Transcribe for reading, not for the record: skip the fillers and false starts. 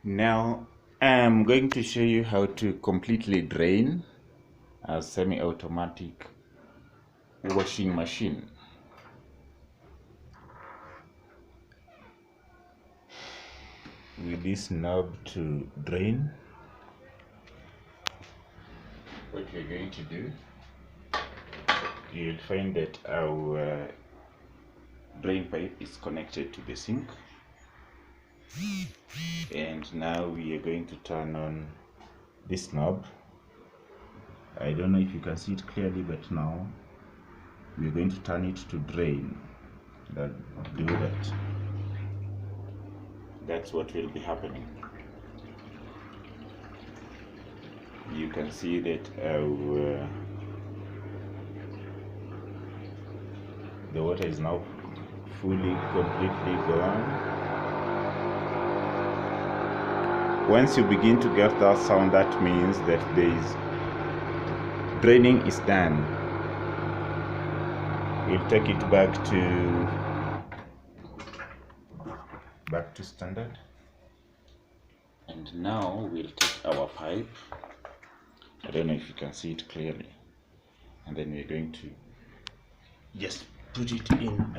Now I'm going to show you how to completely drain a semi-automatic washing machine. With this knob to drain, what we're going to do, you'll find that our drain pipe is connected to the sink, and now we are going to turn on this knob. I don't know if you can see it clearly, but now we're going to turn it to drain. Do that. That's what will be happening. You can see that the water is now completely gone. Once you begin to get that sound, that means that draining is done. We'll take it back to standard, and now we'll take our pipe. I don't know if you can see it clearly, and then we're going to just put it in